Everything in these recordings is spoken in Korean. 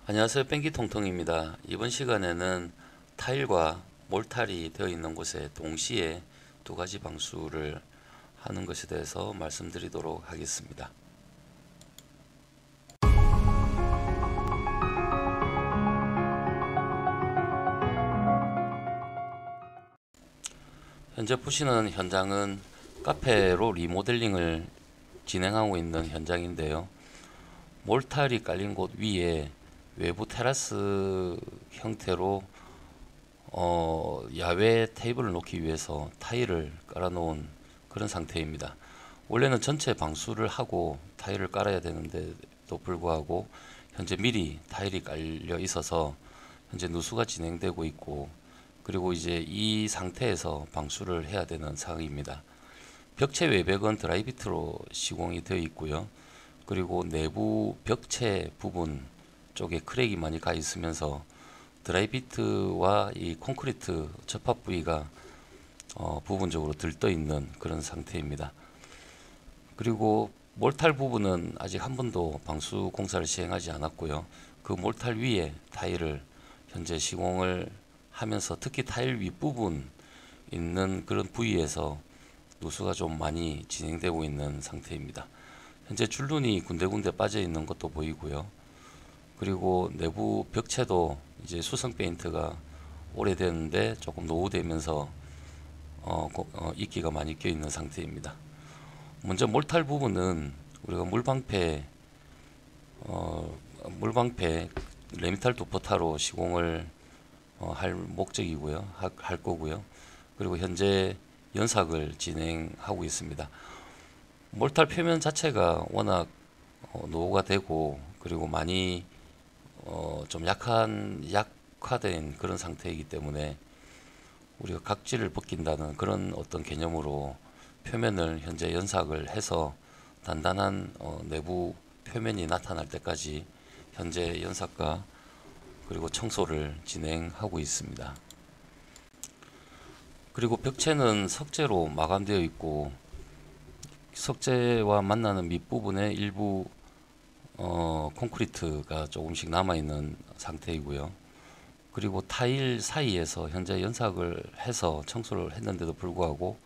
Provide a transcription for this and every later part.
안녕하세요. 뺑기통통입니다. 이번 시간에는 타일과 몰탈이 되어 있는 곳에 동시에 두 가지 방수를 하는 것에 대해서 말씀드리도록 하겠습니다. 현재 보시는 현장은 카페로 리모델링을 진행하고 있는 현장인데요. 몰탈이 깔린 곳 위에 외부 테라스 형태로 야외 테이블을 놓기 위해서 타일을 깔아 놓은 그런 상태입니다. 원래는 전체 방수를 하고 타일을 깔아야 되는데도 불구하고 현재 미리 타일이 깔려 있어서 현재 누수가 진행되고 있고, 그리고 이제 이 상태에서 방수를 해야 되는 상황입니다. 벽체 외벽은 드라이비트로 시공이 되어 있고요. 그리고 내부 벽체 부분 쪽에 크랙이 많이 가 있으면서 드라이비트와 이 콘크리트 접합 부위가 부분적으로 들떠 있는 그런 상태입니다. 그리고 몰탈 부분은 아직 한 번도 방수 공사를 시행하지 않았고요. 그 몰탈 위에 타일을 현재 시공을 하면서 특히 타일 윗부분 있는 그런 부위에서 누수가 좀 많이 진행되고 있는 상태입니다. 현재 줄눈이 군데군데 빠져 있는 것도 보이고요. 그리고 내부 벽체도 이제 수성 페인트가 오래됐는데 조금 노후되면서 이끼가 많이 껴 있는 상태입니다. 먼저 몰탈 부분은 우리가 물방패 레미탈 두퍼타로 시공을 할 목적이고요, 할 거고요. 그리고 현재 연삭을 진행하고 있습니다. 몰탈 표면 자체가 워낙 노후가 되고, 그리고 많이 좀 약화된 그런 상태이기 때문에 우리가 각질을 벗긴다는 그런 어떤 개념으로 표면을 현재 연삭을 해서 단단한 내부 표면이 나타날 때까지 현재 연삭과 그리고 청소를 진행하고 있습니다. 그리고 벽체는 석재로 마감되어 있고, 석재와 만나는 밑부분에 일부 콘크리트가 조금씩 남아있는 상태이고요. 그리고 타일 사이에서 현재 연삭을 해서 청소를 했는데도 불구하고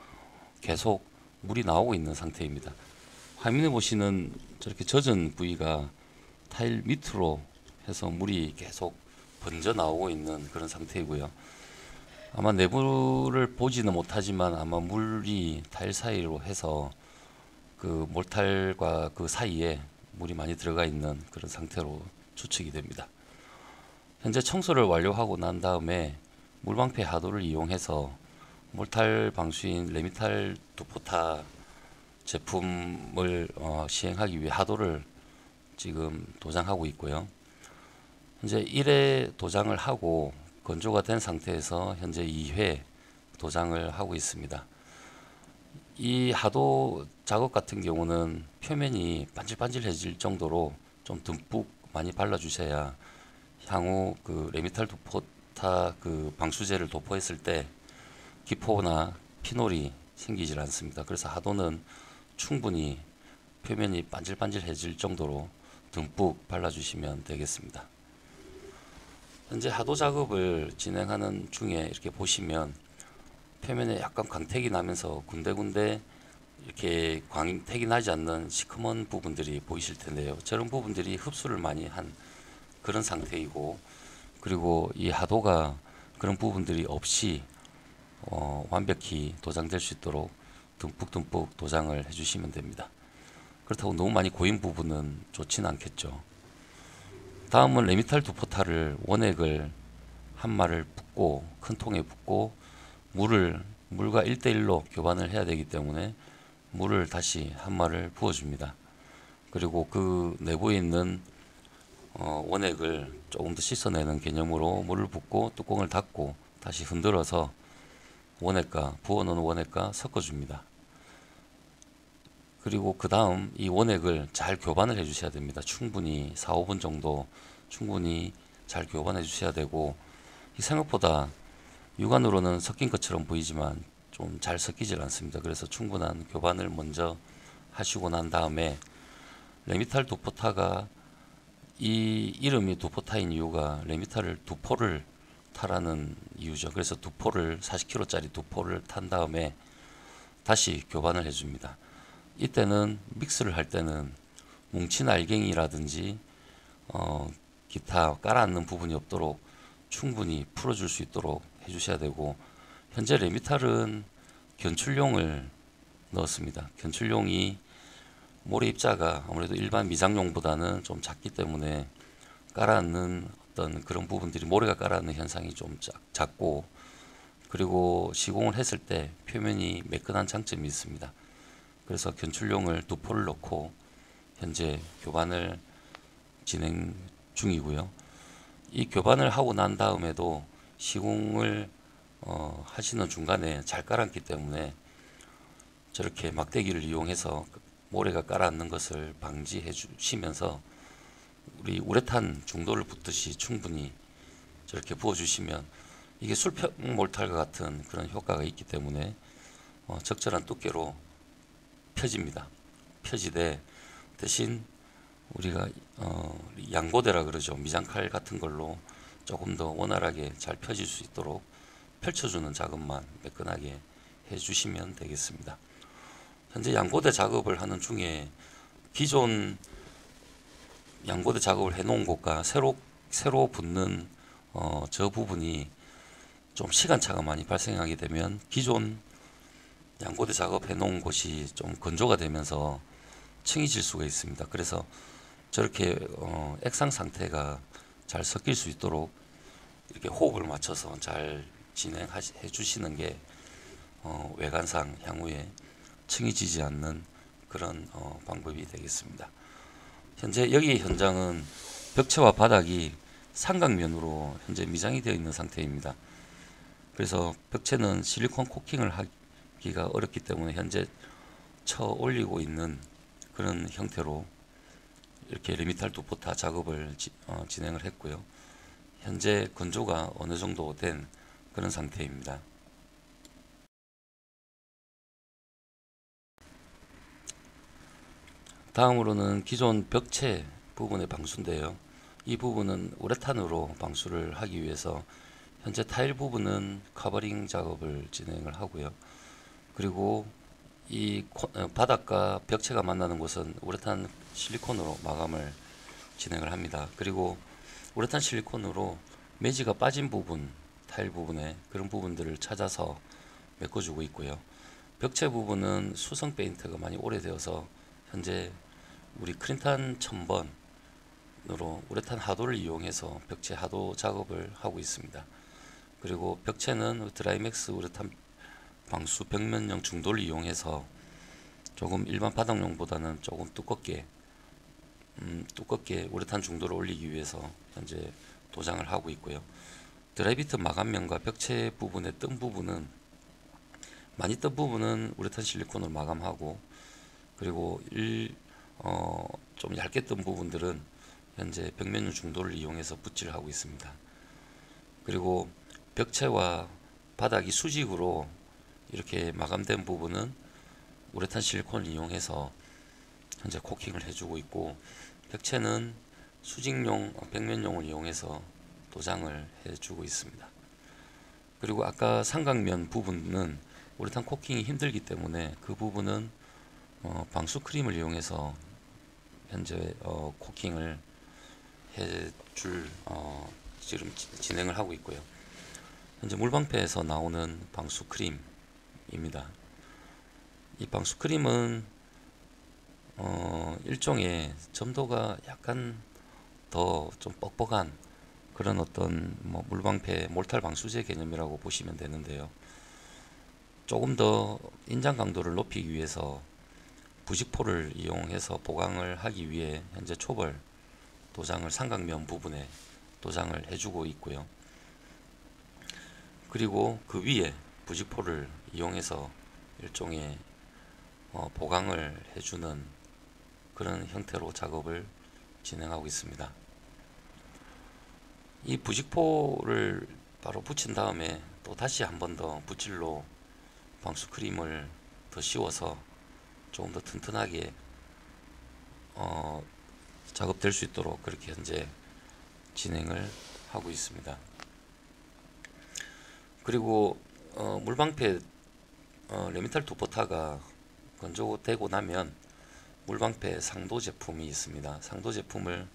계속 물이 나오고 있는 상태입니다. 화면에 보시는 저렇게 젖은 부위가 타일 밑으로 해서 물이 계속 번져 나오고 있는 그런 상태이고요. 아마 내부를 보지는 못하지만 아마 물이 타일 사이로 해서 그 몰탈과 그 사이에 물이 많이 들어가 있는 그런 상태로 추측이 됩니다. 현재 청소를 완료하고 난 다음에 물방패 하도를 이용해서 몰탈 방수인 레미탈 두포타 제품을 시행하기 위해 하도를 지금 도장하고 있고요. 현재 1회 도장을 하고 건조가 된 상태에서 현재 2회 도장을 하고 있습니다. 이 하도 작업 같은 경우는 표면이 반질반질해질 정도로 좀 듬뿍 많이 발라주셔야 향후 그 레미탈 두포타 그 방수제를 도포했을 때 기포나 피놀이 생기질 않습니다. 그래서 하도는 충분히 표면이 반질반질해질 정도로 듬뿍 발라주시면 되겠습니다. 현재 하도 작업을 진행하는 중에 이렇게 보시면 표면에 약간 광택이 나면서 군데군데 이렇게 광택이 나지 않는 시커먼 부분들이 보이실 텐데요. 저런 부분들이 흡수를 많이 한 그런 상태이고, 그리고 이 하도가 그런 부분들이 없이 완벽히 도장될 수 있도록 듬뿍듬뿍 도장을 해주시면 됩니다. 그렇다고 너무 많이 고인 부분은 좋지는 않겠죠. 다음은 레미탈 두포타를 원액을 한 마를 붓고 큰 통에 붓고 물과 1대1로 교반을 해야 되기 때문에 물을 다시 한 마를 부어줍니다. 그리고 그 내부에 있는 원액을 조금 더 씻어내는 개념으로 물을 붓고 뚜껑을 닫고 다시 흔들어서 부어놓은 원액과 섞어줍니다. 그리고 그 다음 이 원액을 잘 교반을 해 주셔야 됩니다. 충분히 4, 5분 정도 충분히 잘 교반해 주셔야 되고, 이 생각보다 육안으로는 섞인 것처럼 보이지만 좀 잘 섞이질 않습니다. 그래서 충분한 교반을 먼저 하시고 난 다음에 레미탈 두포타가 이 이름이 두포타인 이유가 레미타를 두 포를 타라는 이유죠. 그래서 두 포를 40kg짜리 두 포를 탄 다음에 다시 교반을 해줍니다. 이때는 믹스를 할 때는 뭉친 알갱이라든지 기타 깔아앉는 부분이 없도록 충분히 풀어줄 수 있도록 해주셔야 되고, 현재 레미탈은 견출용을 넣었습니다. 견출용이 모래 입자가 아무래도 일반 미장용보다는 좀 작기 때문에 깔아앉는 어떤 그런 부분들이, 모래가 깔아앉는 현상이 좀 작고, 그리고 시공을 했을 때 표면이 매끈한 장점이 있습니다. 그래서 견출용을 두 포를 넣고 현재 교반을 진행 중이고요. 이 교반을 하고 난 다음에도 시공을 하시는 중간에 잘 깔았기 때문에 저렇게 막대기를 이용해서 모래가 깔아앉는 것을 방지해 주시면서 우리 우레탄 중도를 붓듯이 충분히 저렇게 부어 주시면 이게 술평 몰탈과 같은 그런 효과가 있기 때문에 적절한 두께로 펴집니다. 펴지되 대신 우리가 양고대라 그러죠. 미장칼 같은 걸로 조금 더 원활하게 잘 펴질 수 있도록 펼쳐주는 작업만 매끈하게 해주시면 되겠습니다. 현재 양고대 작업을 하는 중에 기존 양고대 작업을 해놓은 곳과 새로 붙는 저 부분이 좀 시간차가 많이 발생하게 되면 기존 양고대 작업해 놓은 곳이 좀 건조가 되면서 층이 질 수가 있습니다. 그래서 저렇게 액상 상태가 잘 섞일 수 있도록 이렇게 호흡을 맞춰서 잘 진행해 주시는 게 외관상 향후에 층이 지지 않는 그런 방법이 되겠습니다. 현재 여기 현장은 벽체와 바닥이 삼각면으로 현재 미장이 되어 있는 상태입니다. 그래서 벽체는 실리콘 코킹을 하기가 어렵기 때문에 현재 쳐 올리고 있는 그런 형태로 이렇게 레미탈 두포타 작업을 진행을 했고요. 현재 건조가 어느 정도 된 그런 상태입니다. 다음으로는 기존 벽체 부분의 방수인데요. 이 부분은 우레탄으로 방수를 하기 위해서 현재 타일 부분은 커버링 작업을 진행을 하고요. 그리고 이 바닥과 벽체가 만나는 곳은 우레탄 실리콘으로 마감을 진행을 합니다. 그리고 우레탄 실리콘으로 매지가 빠진 부분, 타일 부분에 그런 부분들을 찾아서 메꿔주고 있고요. 벽체 부분은 수성 페인트가 많이 오래되어서 현재 우리 크린탄 1000번으로 우레탄 하도를 이용해서 벽체 하도 작업을 하고 있습니다. 그리고 벽체는 드라이맥스 우레탄 방수 벽면용 중도를 이용해서 조금 일반 바닥용보다는 조금 두껍게 우레탄 중도를 올리기 위해서 현재 도장을 하고 있고요. 드라이비트 마감면과 벽체 부분의 뜬 부분은 많이 뜬 부분은 우레탄 실리콘으로 마감하고, 그리고 좀 얇게 뜬 부분들은 현재 벽면용 중도를 이용해서 붓질을 하고 있습니다. 그리고 벽체와 바닥이 수직으로 이렇게 마감된 부분은 우레탄 실리콘을 이용해서 현재 코킹을 해주고 있고, 벽체는 수직용 벽면용을 이용해서 도장을 해주고 있습니다. 그리고 아까 삼각면 부분은 우레탄 코킹이 힘들기 때문에 그 부분은 방수 크림을 이용해서 현재 코킹을 해줄 지금 진행을 하고 있고요. 현재 물방패에서 나오는 방수 크림입니다. 이 방수 크림은 일종의 점도가 약간 더 좀 뻑뻑한 그런 어떤 물방패 몰탈 방수제 개념이라고 보시면 되는데요. 조금 더 인장 강도를 높이기 위해서 부직포를 이용해서 보강을 하기 위해 현재 초벌 도장을 삼각면 부분에 도장을 해주고 있고요. 그리고 그 위에 부직포를 이용해서 일종의 보강을 해주는 그런 형태로 작업을 진행하고 있습니다. 이 부직포를 바로 붙인 다음에 또 다시 한 번 더 붓질로 방수 크림을 더 씌워서 조금 더 튼튼하게 작업될 수 있도록 그렇게 현재 진행을 하고 있습니다. 그리고 물방패 레미탈 두포타가 건조되고 나면 물방패 상도 제품이 있습니다. 상도 제품을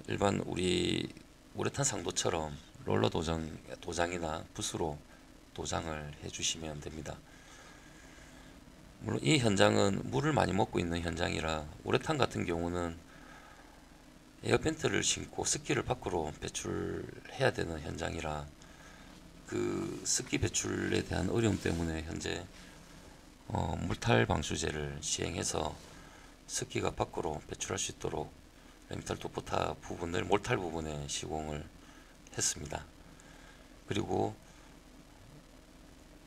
일반 우리 우레탄 상도처럼 롤러 도장이나 붓으로 도장을 해주시면 됩니다. 물론 이 현장은 물을 많이 먹고 있는 현장이라 우레탄 같은 경우는 에어팬트를 신고 습기를 밖으로 배출해야 되는 현장이라 그 습기 배출에 대한 어려움 때문에 현재 물탈 방수제를 시행해서 습기가 밖으로 배출할 수 있도록 레미탈 두포타 부분을 몰탈 부분에 시공을 했습니다. 그리고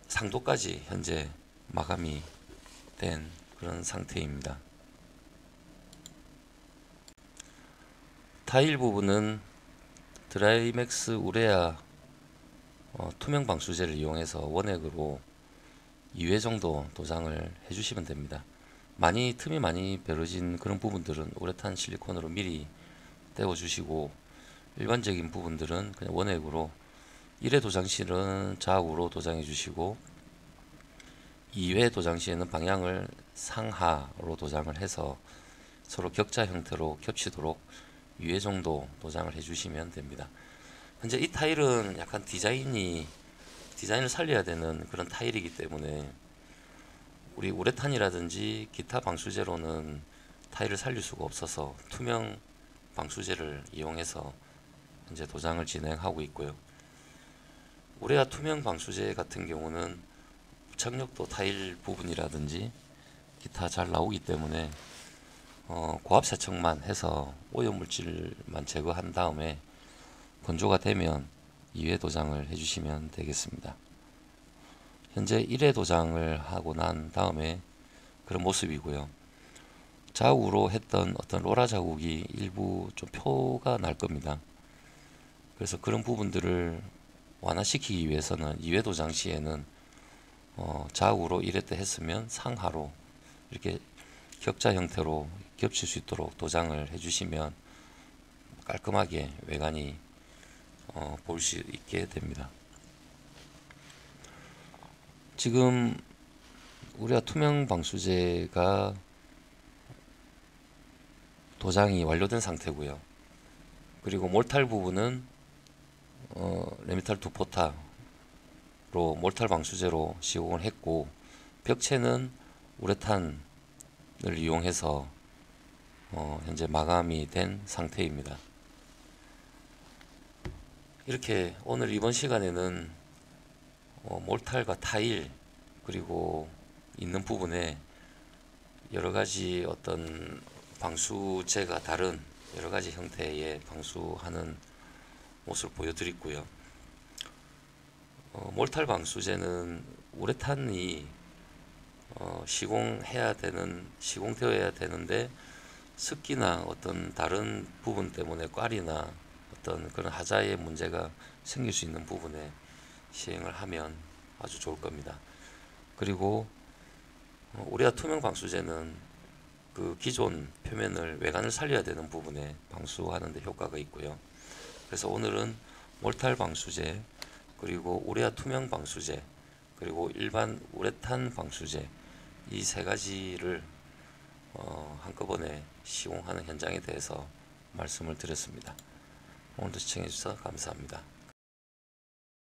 상도까지 현재 마감이 된 그런 상태입니다. 타일 부분은 드라이맥스 우레아 투명 방수제를 이용해서 원액으로 2회 정도 도장을 해주시면 됩니다. 틈이 많이 벌어진 그런 부분들은 우레탄 실리콘으로 미리 떼어주시고, 일반적인 부분들은 그냥 원액으로 1회 도장 시는 좌우로 도장해 주시고 2회 도장 시에는 방향을 상하로 도장을 해서 서로 격자 형태로 겹치도록 2회 정도 도장을 해주시면 됩니다. 현재 이 타일은 약간 디자인을 살려야 되는 그런 타일이기 때문에 우리 우레탄이라든지 기타 방수제로는 타일을 살릴 수가 없어서 투명 방수제를 이용해서 현재 도장을 진행하고 있고요. 우레아 투명 방수제 같은 경우는 부착력도 타일 부분이라든지 기타 잘 나오기 때문에 고압 세척만 해서 오염물질만 제거한 다음에 건조가 되면 2회 도장을 해주시면 되겠습니다. 현재 1회 도장을 하고 난 다음에 그런 모습이고요. 좌우로 했던 어떤 로라 자국이 일부 좀 표가 날 겁니다. 그래서 그런 부분들을 완화시키기 위해서는 2회 도장 시에는 좌우로 1회 때 했으면 상하로 이렇게 격자 형태로 겹칠 수 있도록 도장을 해주시면 깔끔하게 외관이 볼 수 있게 됩니다. 지금 우리가 투명 방수제가 도장이 완료된 상태고요. 그리고 몰탈 부분은 레미탈 두포타로 몰탈 방수제로 시공을 했고, 벽체는 우레탄을 이용해서 현재 마감이 된 상태입니다. 이렇게 오늘 이번 시간에는 몰탈과 타일 그리고 있는 부분에 여러가지 어떤 방수제가 다른 여러가지 형태의 방수하는 모습을 보여드리고요. 몰탈 방수제는 우레탄이 시공되어야 되는데 습기나 어떤 다른 부분 때문에 꽈리나 어떤 그런 하자의 문제가 생길 수 있는 부분에 시행을 하면 아주 좋을 겁니다. 그리고 우레아 투명 방수제는 그 기존 표면을 외관을 살려야 되는 부분에 방수하는 데 효과가 있고요. 그래서 오늘은 몰탈 방수제, 그리고 우레아 투명 방수제, 그리고 일반 우레탄 방수제, 이 세 가지를 한꺼번에 시공하는 현장에 대해서 말씀을 드렸습니다. 오늘도 시청해 주셔서 감사합니다.